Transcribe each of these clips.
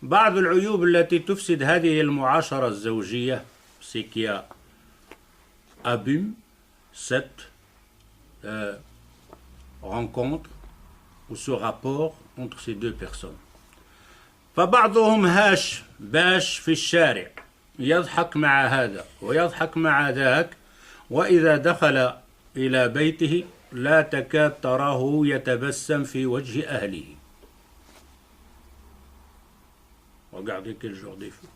بعض العيوب التي تفسد هذه المعاشرة الزوجية c'est qu'il y a abîme cette rencontre ou ce rapport entre ces deux personnes. فبعضهم هاش باش في الشارع يضحك مع هذا ويضحك مع ذاك وإذا دخل إلى بيته لا تكاد تراه يتبسم في وجه أهله. Regardez quel genre de fou.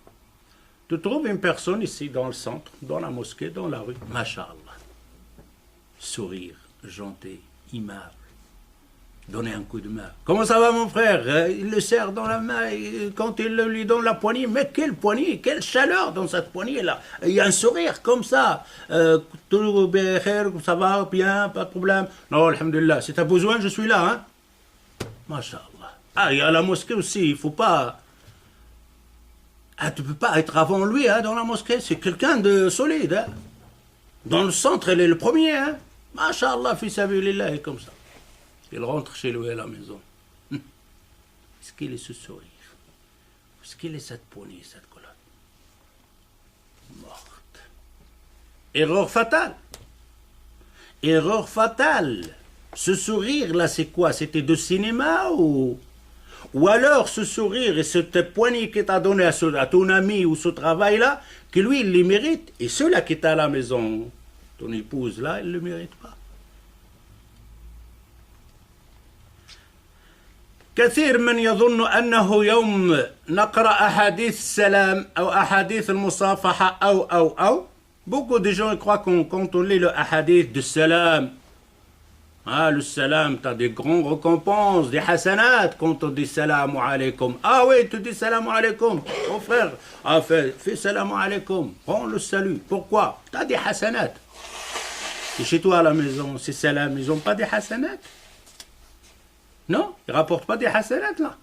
Tu trouves une personne ici dans le centre, dans la mosquée, dans la rue, Masha'Allah. Sourire, gentil, aimable. Donner un coup de main. Comment ça va mon frère? Il le serre dans la main et quand il lui donne la poignée, mais quelle poignée, quelle chaleur dans cette poignée-là. Il y a un sourire comme ça. Tout bien, ça va bien, pas de problème. Non, alhamdulillah, si tu as besoin, je suis là. Hein? Masha'Allah. Ah, il y a la mosquée aussi, il ne faut pas... Ah, tu ne peux pas être avant lui hein, dans la mosquée, c'est quelqu'un de solide. Hein? Dans le centre, il est le premier. Hein? Masha'Allah, fi sabilillah, comme ça. Il rentre chez lui à la maison. Est-ce qu'il est ce sourire? Est-ce qu'il est cette poignée, cette colonne? Morte. Erreur fatale. Erreur fatale. Ce sourire-là, c'est quoi? C'était de cinéma ou alors ce sourire et cette poignée que tu as donnée à ton ami ou ce travail-là, que lui, il les mérite. Et ceux-là qui étaient à la maison, ton épouse, là, il ne le mérite pas. كثير من يظن أنه يوم نقرأ أحاديث السلام أو أحاديث المصافحة أو beaucoup de gens croient quand on lit le hadith du salam, ah le salam, tu as des grandes récompenses, des hasanat quand on dit salam alaykum. Ah oui, tu dis salam alaykum, mon frère, ah fais salam alaykum, prends le salut. Pourquoi? Tu as des hasanat. Et chez toi à la maison, ces salam, ils n'ont pas des hasanat? Non, ils ne rapportent pas des hasanat là.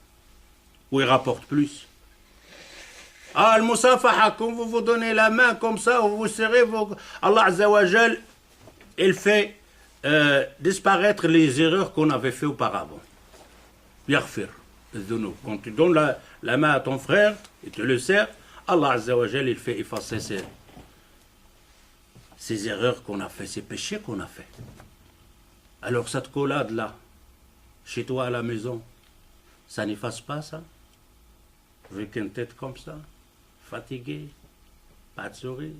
Ou ils rapportent plus. Ah, le musafaha, quand vous vous donnez la main comme ça, vous vous serrez, Allah Azza wa Jal, il fait disparaître les erreurs qu'on avait fait auparavant. Yaghfir, quand tu donnes la main à ton frère et tu le serres, Allah Azza wa Jal, il fait effacer ces erreurs qu'on a fait, ces péchés qu'on a fait. Alors cette collade là, chez toi à la maison, ça n'efface pas ça? Avec une tête comme ça, fatigué, pas de sourire.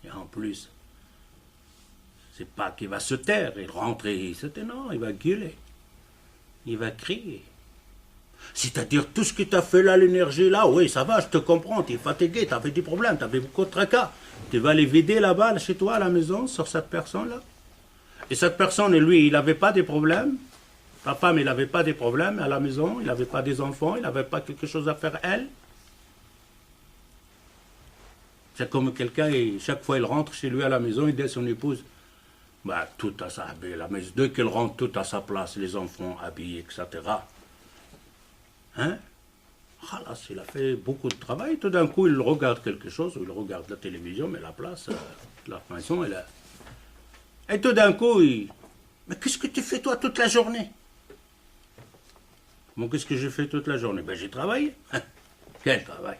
Et en plus, c'est pas qu'il va se taire, il rentre et non, il va gueuler, il va crier. C'est-à-dire tout ce que tu as fait là, l'énergie là, oui, ça va, je te comprends, tu es fatigué, tu as fait des problèmes, tu avais beaucoup de tracas. Tu vas les vider là-bas, chez toi à la maison, sur cette personne-là. Et cette personne, lui, il n'avait pas de problèmes. Ta femme, il n'avait pas de problèmes à la maison, il n'avait pas des enfants, il n'avait pas quelque chose à faire elle. C'est comme quelqu'un, chaque fois il rentre chez lui à la maison, il dit à son épouse, bah, tout à sa la maison, dès qu'il rentre, tout à sa place, les enfants habillés, etc. Hein? Khalas, il a fait beaucoup de travail, tout d'un coup il regarde quelque chose, ou il regarde la télévision, mais la place, la maison, elle a... Et tout d'un coup, mais qu'est-ce que tu fais toi toute la journée? Bon, qu'est-ce que j'ai fait toute la journée? Ben, j'ai travaillé. Quel travail?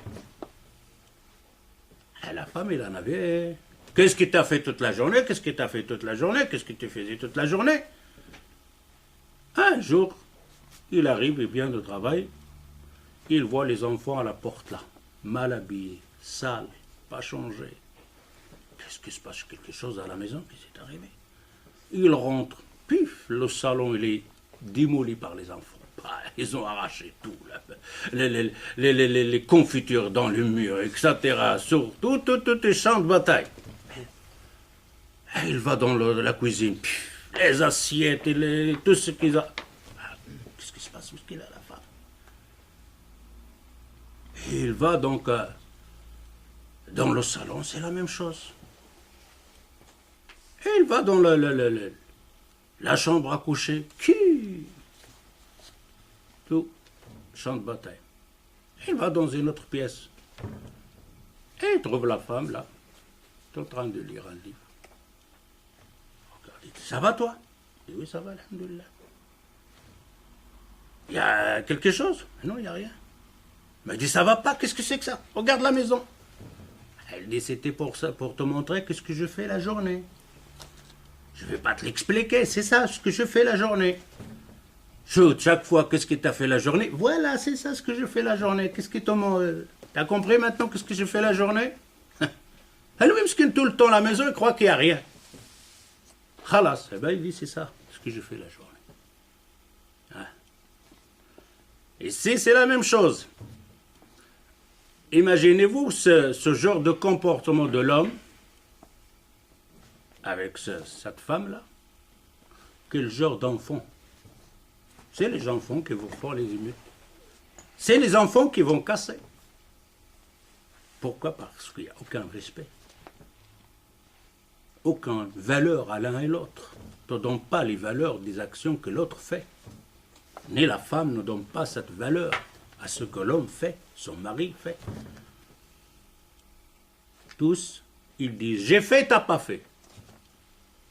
Et la femme, il en avait. Qu'est-ce que tu as fait toute la journée? Qu'est-ce que tu as fait toute la journée? Qu'est-ce que tu faisais toute la journée? Un jour, il arrive, il vient de travail, il voit les enfants à la porte là, mal habillés, sales, pas changés. Qu'est-ce qui se passe? Quelque chose à la maison qui s'est arrivé. Il rentre, pif, le salon, il est démoli par les enfants. Ils ont arraché tout, là. Les confitures dans le mur, etc. Surtout, tout est champ de bataille. Et il va dans la cuisine, les assiettes, tout ce qu'ils ont. Qu'est-ce qui se passe? Où est-ce qu'il a la femme? Et il va donc dans le salon, c'est la même chose. Et il va dans la chambre à coucher. Tout, champ de bataille. Il va dans une autre pièce. Et il trouve la femme là, en train de lire un livre. Regarde, il dit, ça va toi? Il dit, oui, ça va, alhamdoulilah. Il y a quelque chose? Mais non, il n'y a rien. m'a dit, ça va pas, qu'est-ce que c'est que ça? Regarde la maison. Elle dit, c'était pour ça, pour te montrer qu'est-ce que je fais la journée. Je ne vais pas te l'expliquer, c'est ça ce que je fais la journée. Chaque fois, qu'est-ce que tu as fait la journée? Voilà, c'est ça ce que je fais la journée. Qu'est-ce que t'as compris maintenant qu'est-ce que je fais la journée? Elle lui, parce que tout le temps à la maison, il croit qu'il n'y a rien. Khalas, eh ben, il dit, c'est ça ce que je fais la journée. Hein? Ici, c'est la même chose. Imaginez-vous ce genre de comportement de l'homme avec cette femme-là. Quel genre d'enfant? C'est les enfants qui vont faire les émeutes. C'est les enfants qui vont casser. Pourquoi? Parce qu'il n'y a aucun respect. Aucune valeur à l'un et l'autre. Ne donne pas les valeurs des actions que l'autre fait. Ni la femme ne donne pas cette valeur à ce que l'homme fait, son mari fait. Tous, ils disent, j'ai fait, t'as pas fait.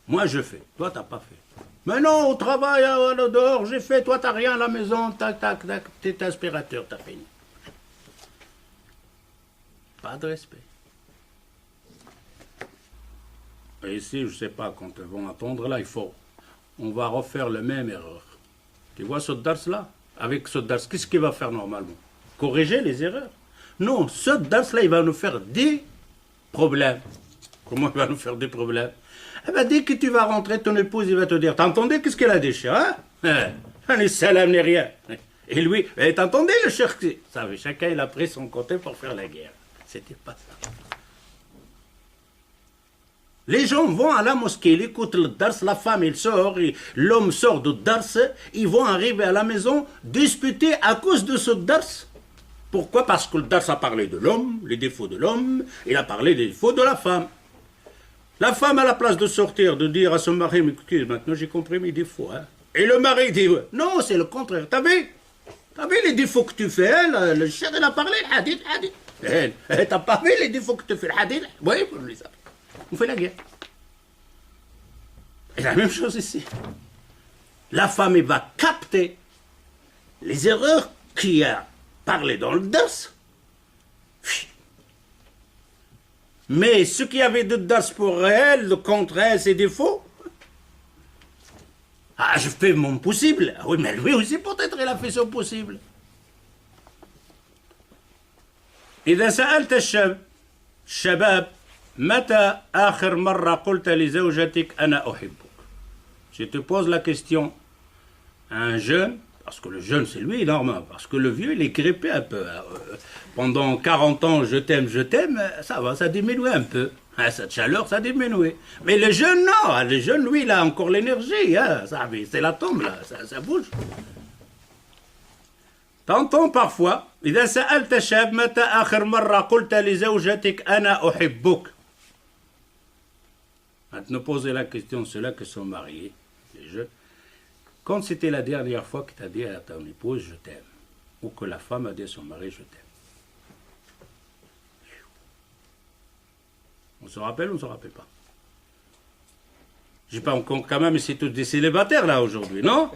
Moi, je fais, toi, t'as pas fait. Mais non, au travail, dehors, j'ai fait, toi, t'as rien à la maison, tac, tac, tac, t'es aspirateur, t'as fini. Pas de respect. Et ici, je ne sais pas, quand ils vont attendre, là, on va refaire la même erreur. Tu vois ce dars-là? Avec ce dars, qu'est-ce qu'il va faire normalement? Corriger les erreurs? Non, ce dars-là, il va nous faire des problèmes. Comment il va nous faire des problèmes? Eh bien, dès que tu vas rentrer, ton épouse, il va te dire, t'entendais qu'est-ce qu'elle a dit, hein? Ni salam, ni rien. Et lui, t'entendais le cher? Vous savez, chacun, il a pris son côté pour faire la guerre. C'était pas ça. Les gens vont à la mosquée, ils écoutent le dars, la femme, il sort, l'homme sort du dars, ils vont arriver à la maison, disputer à cause de ce dars. Pourquoi? Parce que le dars a parlé de l'homme, les défauts de l'homme, il a parlé des défauts de la femme. La femme, à la place de sortir, de dire à son mari, mais écoutez, maintenant j'ai compris mes défauts. Hein. Et le mari dit, non, c'est le contraire. T'as vu les défauts que tu fais, hein, le cher, il a parlé, le hadith. T'as pas vu les défauts que tu fais, le hadith? Oui, vous les savez. On fait la guerre. Et la même chose ici. La femme, elle va capter les erreurs qu'il a parlé dans le dars. Mais ce qu'il y avait de dars pour elle, contre elle, ses défauts, je fais mon possible. Oui, mais lui aussi, peut-être, il a fait son possible. إذا سألت الشباب متى آخر مرة قلت لزوجتك أنا أحبك. Je te pose la question. Un jeune, parce que le jeune c'est lui, normal, parce que le vieux il est grippé un peu. Pendant 40 ans, je t'aime, ça va, ça diminue un peu. Cette chaleur, ça diminue. Mais le jeune, non. Le jeune, lui, il a encore l'énergie. Hein, c'est la tombe, là, ça bouge. T'entends parfois, إذا سألت شاب متى آخر مرة قلت لزوجتك أنا أحبك. Maintenant, poser la question, ceux-là qui sont mariés, les jeunes, quand c'était la dernière fois que tu as dit à ton épouse je t'aime, ou que la femme a dit à son mari je t'aime. On se rappelle ou on ne se rappelle pas? Je sais pas, quand même, c'est tous des célibataires là aujourd'hui, non?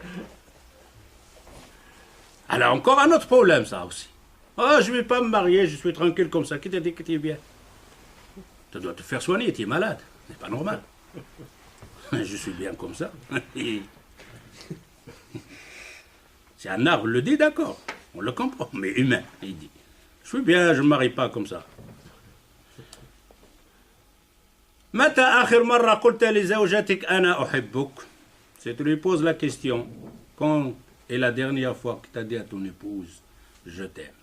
Alors encore un autre problème, ça aussi. Oh, je ne vais pas me marier, je suis tranquille comme ça. Qui t'a dit que tu es bien? Tu dois te faire soigner, tu es malade. C'est pas normal. Je suis bien comme ça. C'est un arbre, le dit, d'accord. On le comprend, mais humain, il dit. Je suis bien, je ne me marie pas comme ça. متى آخر مرة قلت لزوجتك أنا أحبك? Si tu lui poses la question, quand est la dernière fois que tu as dit à ton épouse je t'aime?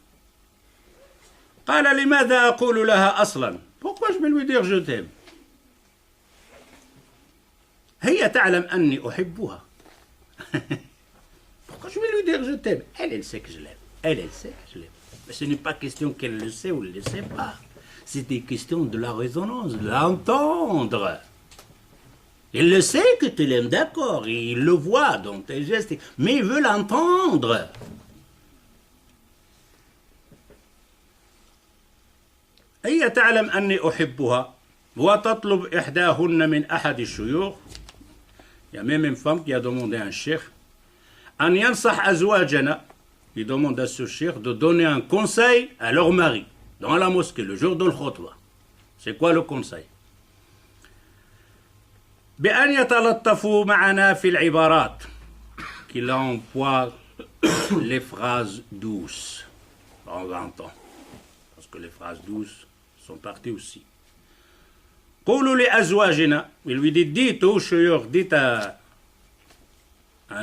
قال لماذا أقول لها أصلا? Pourquoi je vais lui dire je t'aime? هي تعلم أني أحبها. Pourquoi je vais lui dire je t'aime? Elle sait que je l'aime. Elle sait que je l'aime. Mais ce n'est pas question qu'elle le sait ou ne le sait pas. C'est des questions de la résonance, de l'entendre. Il le sait que tu l'aimes, d'accord, il le voit dans tes gestes, mais il veut l'entendre. هي تعلم أني أحبها وتطلب إحداهن من أحد الشيوخ. Il y a même une femme qui a demandé à un cheikh أن ينصح أزواجنا ils demandent à ce cheikh de donner un conseil à leur mari dans la mosquée le jour de l'khutbah. C'est quoi le conseil? بأن يتلطفوا معنا في العبارات, qu'il emploie les phrases douces de temps en temps, parce que les phrases douces sont parties aussi. قولوا لأزواجنا, il lui dit, dites aux chouyours, dites à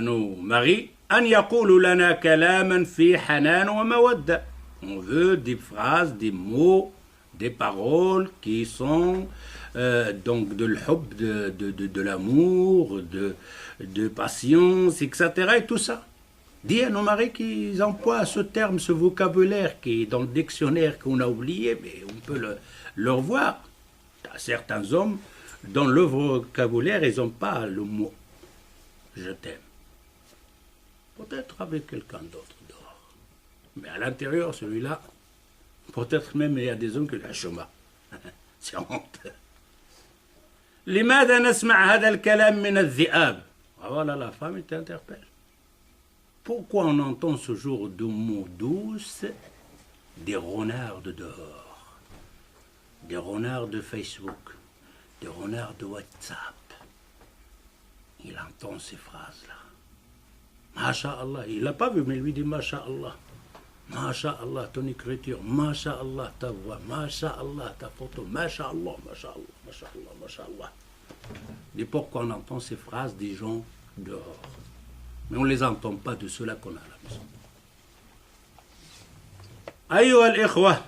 nos maris, أن يقولوا لنا كلاما في حنان ومودة. On veut des phrases, des mots, des paroles qui sont donc de l'hub, de l'amour, de patience, etc. et tout ça. Dis à nos maris qu'ils emploient ce terme, ce vocabulaire qui est dans le dictionnaire qu'on a oublié, mais on peut le revoir. Certains hommes, dans le vocabulaire, ils n'ont pas le mot « je t'aime ». Peut-être avec quelqu'un d'autre dehors. Mais à l'intérieur, celui-là, peut-être même il y a des hommes qui ont chômage. C'est honte. لماذا نسمع هذا الكلام من الذئاب? Voilà, la femme t'interpelle. Pourquoi on entend ce genre de mots douces des renards de dehors, des renards de Facebook, des renards de WhatsApp? Il entend ces phrases-là. Masha'Allah, il l'a pas vu, mais il lui dit Masha'Allah. Masha'Allah, ton écriture, Masha'Allah, ta voix, Masha'Allah, ta photo, Masha'Allah, Masha'Allah, Masha'Allah, Masha'Allah. Et pourquoi on entend ces phrases des gens dehors? Mais on ne les entend pas de ceux-là qu'on a à la maison. أيها الإخوة,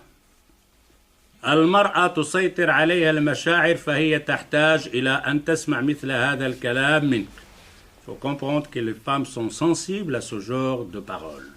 المرأة تسيطر عليها المشاعر فهي تحتاج إلى أن تسمع مثل هذا الكلام منك. Il faut comprendre que les femmes sont sensibles à ce genre de paroles.